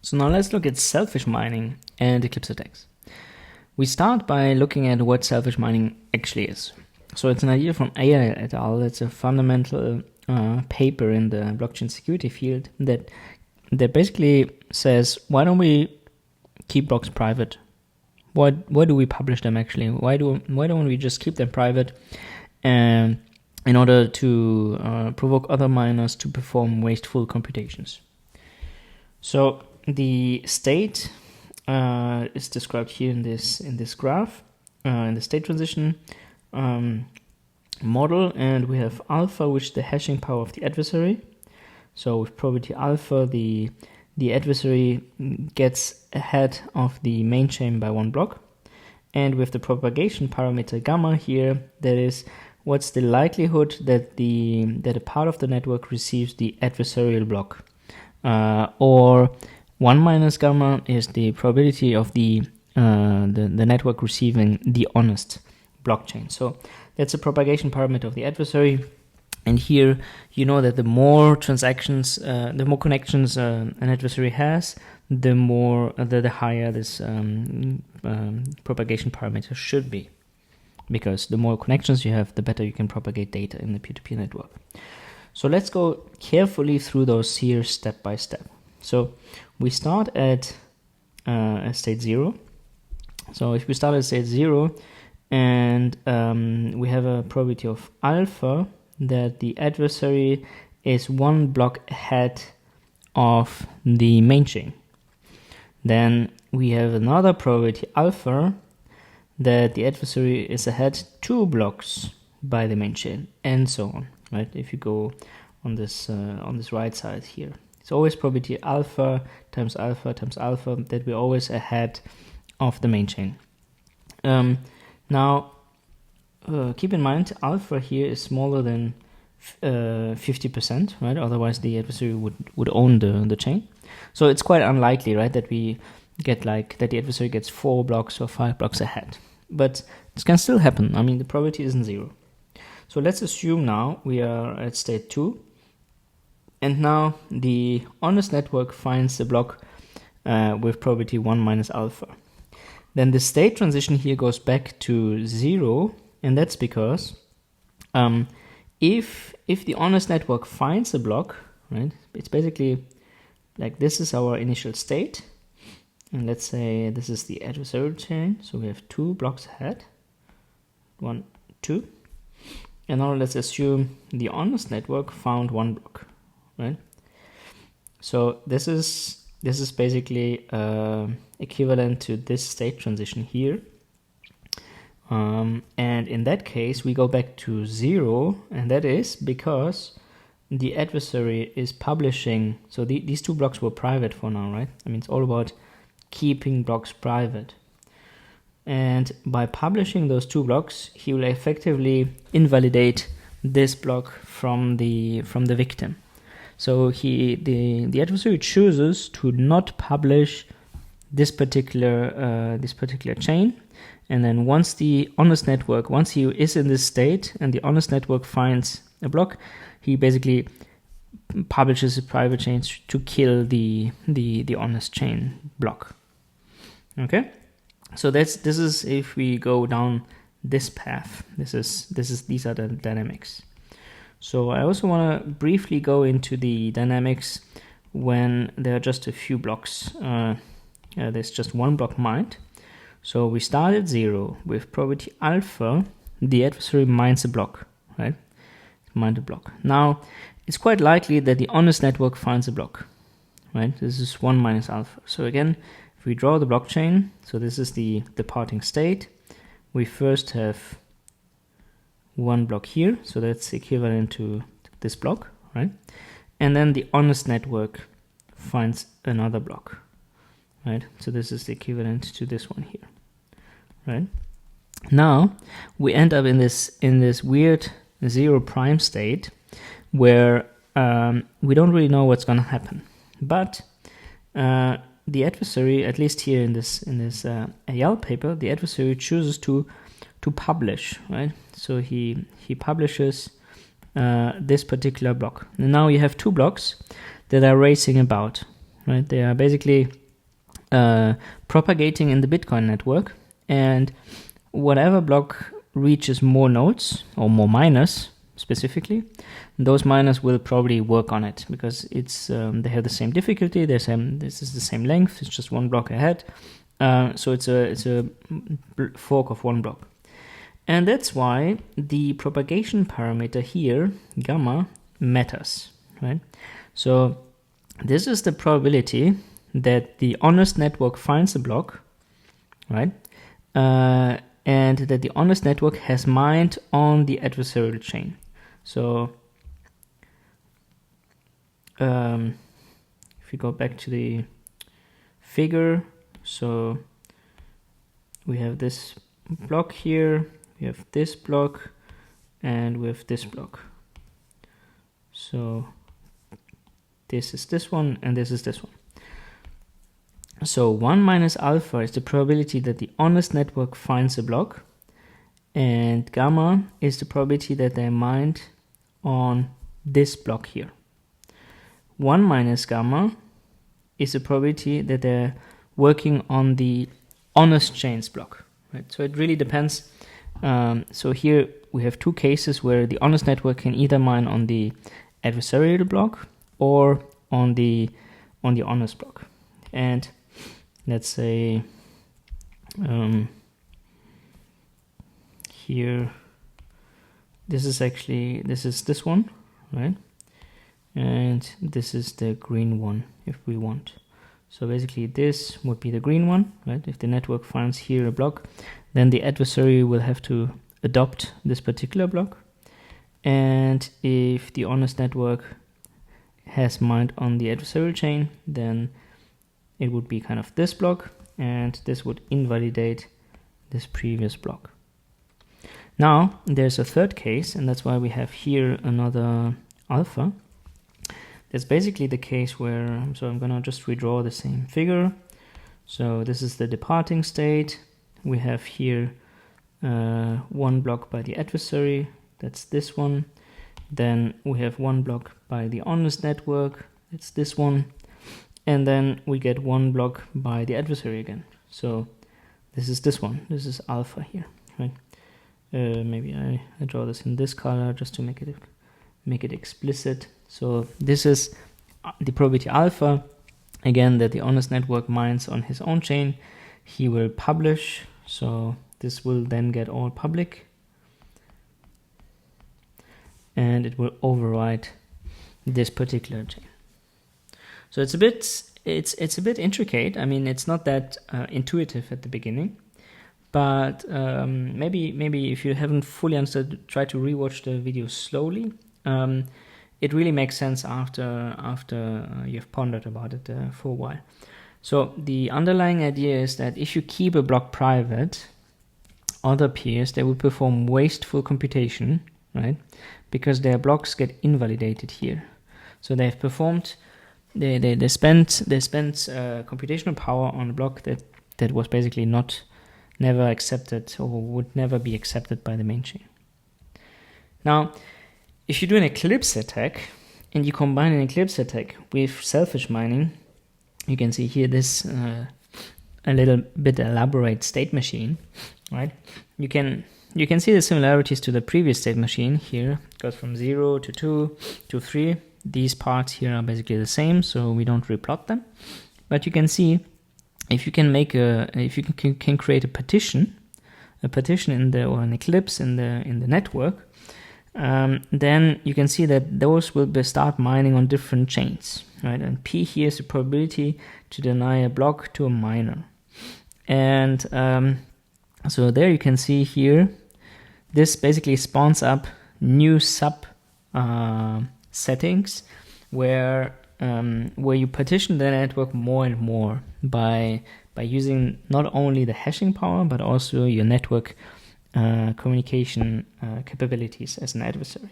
So now let's look at selfish mining and Eclipse attacks. We start by looking at what selfish mining actually is. So it's an idea from AI et al. It's a fundamental paper in the blockchain security field that basically says, why don't we keep blocks private? Why do we publish them actually? Why don't we just keep them private in order to provoke other miners to perform wasteful computations? So the state is described here in this graph, in the state transition model, and we have alpha, which is the hashing power of the adversary. So with probability alpha, the adversary gets ahead of the main chain by one block, and with the propagation parameter gamma here, that is what's the likelihood that a part of the network receives the adversarial block, or 1 minus gamma is the probability of the network receiving the honest blockchain. So that's a propagation parameter of the adversary. And here, you know that the more transactions, the more connections an adversary has, the higher this propagation parameter should be. Because the more connections you have, the better you can propagate data in the peer-to-peer network. So let's go carefully through those here step by step. So we start at state 0. So if we start at state 0 and we have a probability of alpha that the adversary is one block ahead of the main chain, then we have another probability alpha that the adversary is ahead 2 blocks by the main chain, and so on. Right? If you go on this right side here, it's always probability alpha times alpha times alpha that we're always ahead of the main chain. Now, keep in mind, alpha here is smaller than 50%, right? Otherwise, the adversary would own the chain. So it's quite unlikely, right, that we get that the adversary gets 4 blocks or 5 blocks ahead. But it can still happen. I mean, the probability isn't 0. So let's assume now we are at state 2. And now the honest network finds the block with probability 1 minus alpha. Then the state transition here goes back to 0, and that's because if the honest network finds a block, right, it's basically like this is our initial state, and let's say this is the adversarial chain, so we have 2 blocks ahead, 1, 2, and now let's assume the honest network found 1 block, right? So this is basically equivalent to this state transition here. And in that case, we go back to 0, and that is because the adversary is publishing. So these 2 blocks were private for now, right? I mean, it's all about keeping blocks private. And by publishing those 2 blocks, he will effectively invalidate this block from the victim. So the adversary chooses to not publish this particular chain, and then once he is in this state and the honest network finds a block, he basically publishes a private chain to kill the honest chain block. Okay, so this is if we go down this path. These are the dynamics. So I also want to briefly go into the dynamics when there are just a few blocks. There's just 1 block mined. So we start at 0 with probability alpha. The adversary mines a block, right? Mined a block. Now it's quite likely that the honest network finds a block, right? This is 1 minus alpha. So again, if we draw the blockchain, so this is the departing state. We first have 1 block here, so that's equivalent to this block, right? And then the honest network finds another block, right? So this is the equivalent to this one here, right? Now we end up in this weird 0 prime state where we don't really know what's going to happen, but the adversary, at least here in this AL paper, the adversary chooses to publish, right? So he publishes this particular block. And now you have 2 blocks that are racing about, right? They are basically propagating in the Bitcoin network, and whatever block reaches more nodes or more miners specifically, those miners will probably work on it because it's they have the same difficulty. This is the same length. It's just one block ahead. So it's a fork of one block, and that's why the propagation parameter here, gamma, matters, right? So this is the probability that the honest network finds a block, right? And that the honest network has mined on the adversarial chain. So if we go back to the figure, so we have this block here, we have this block, and we have this block. So this is this one, and this is this one. So 1 minus alpha is the probability that the honest network finds a block, and gamma is the probability that they mined on this block here. 1 minus gamma is the probability that they're working on the honest chains block, right? So it really depends. So here we have two cases where the honest network can either mine on the adversarial block or on the honest block. And let's say here, this is this one, right? And this is the green one if we want. So basically this would be the green one, right? If the network finds here a block, then the adversary will have to adopt this particular block. And if the honest network has mined on the adversarial chain, then it would be kind of this block, and this would invalidate this previous block. Now there's a third case, and that's why we have here another alpha. That's basically the case where, so I'm gonna just redraw the same figure. So this is the departing state. We have here one block by the adversary, that's this one. Then we have one block by the honest network, that's this one. And then we get one block by the adversary again. So this is this one, this is alpha here, right? Maybe I draw this in this color just to make it explicit. So this is the probability alpha, again, that the honest network mines on his own chain. He will publish, so this will then get all public, and it will override this particular chain. So it's a bit intricate. I mean, it's not that intuitive at the beginning, but maybe if you haven't fully understood, try to rewatch the video slowly. It really makes sense after you've pondered about it for a while. So the underlying idea is that if you keep a block private, other peers, they will perform wasteful computation, right? Because their blocks get invalidated here. So they've performed, they spent computational power on a block that was basically never accepted or would never be accepted by the main chain. Now, if you do an Eclipse attack and you combine an Eclipse attack with selfish mining, you can see here this a little bit elaborate state machine, right? You can see the similarities to the previous state machine here. It goes from 0 to 2 to 3. These parts here are basically the same, so we don't replot them. But you can see if you can can create a partition or an Eclipse in the network, then you can see that those will start mining on different chains, right? And P here is the probability to deny a block to a miner. And so there you can see here, this basically spawns up new sub settings where you partition the network more and more by using not only the hashing power but also your network communication capabilities as an adversary.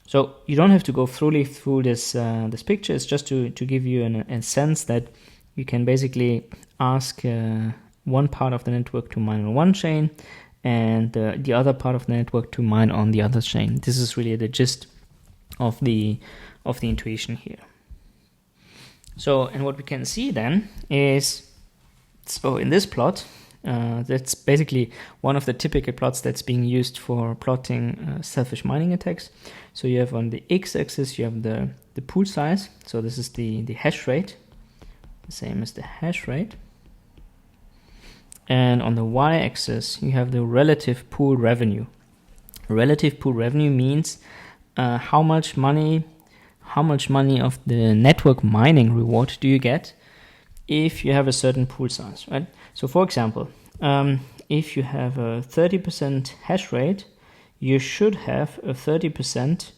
So you don't have to go fully through this picture. It's just to give you a sense that you can basically ask one part of the network to mine on one chain and the other part of the network to mine on the other chain. This is really the gist of the intuition here. So, and what we can see then is, so in this plot, that's basically one of the typical plots that's being used for plotting selfish mining attacks. So you have on the x-axis, you have the pool size. So this is the hash rate, the same as the hash rate. And on the y-axis, you have the relative pool revenue. Relative pool revenue means how much money of the network mining reward do you get if you have a certain pool size, right? So for example, if you have a 30% hash rate, you should have a 30%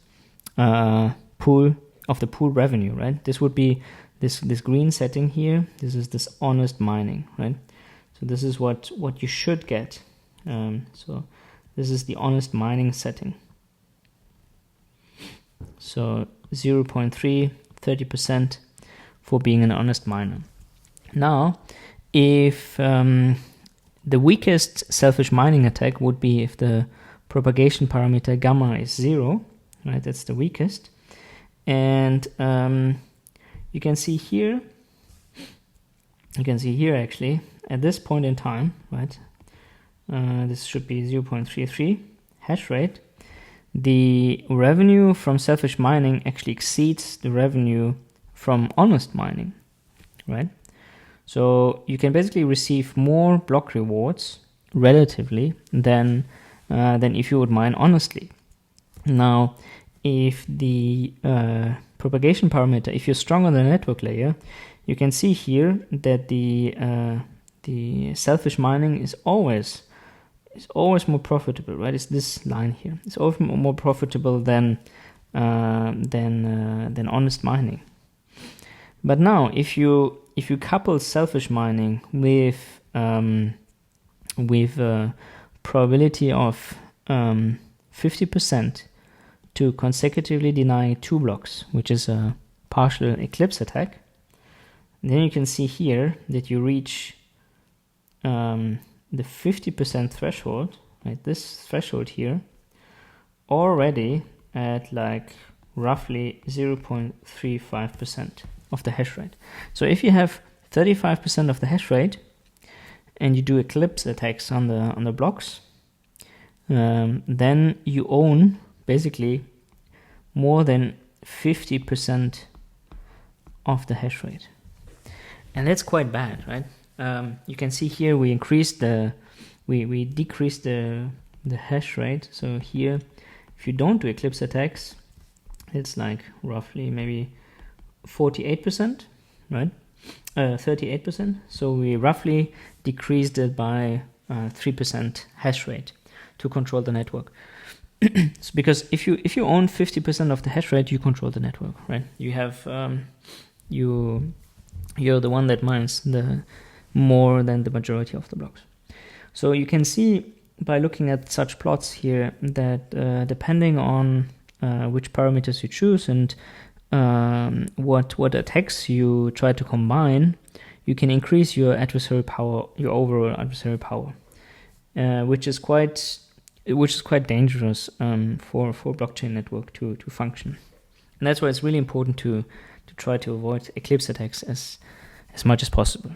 pool of the pool revenue, right? This would be this green setting here. This is this honest mining, right? So this is what you should get. So this is the honest mining setting. So 0.3, 30% for being an honest miner. Now, if the weakest selfish mining attack would be if the propagation parameter gamma is 0, right? That's the weakest. And you can see here actually, at this point in time, right? This should be 0.33 hash rate. The revenue from selfish mining actually exceeds the revenue from honest mining, right? So you can basically receive more block rewards relatively than if you would mine honestly. Now, if the propagation parameter, if you're strong on the network layer, you can see here that the selfish mining is always more profitable, right? It's this line here. It's always more profitable than honest mining. But now, if you couple selfish mining with probability of 50% to consecutively denying 2 blocks, which is a partial eclipse attack, then you can see here that you reach the 50% threshold, right? This threshold here, already at like roughly 0.35% of the hash rate. So if you have 35% of the hash rate and you do eclipse attacks on the blocks, then you own basically more than 50% of the hash rate. And that's quite bad, right? You can see here we decreased the hash rate. So here, if you don't do eclipse attacks, it's like roughly maybe 48%, right? 38%. So we roughly decreased it by 3% hash rate to control the network. So because if you own 50% of the hash rate, you control the network, right? You have you're the one that mines the more than the majority of the blocks. So you can see by looking at such plots here that depending on which parameters you choose and what attacks you try to combine, you can increase your adversary power, your overall adversary power, which is quite dangerous for blockchain network to function. And that's why it's really important to try to avoid eclipse attacks as much as possible.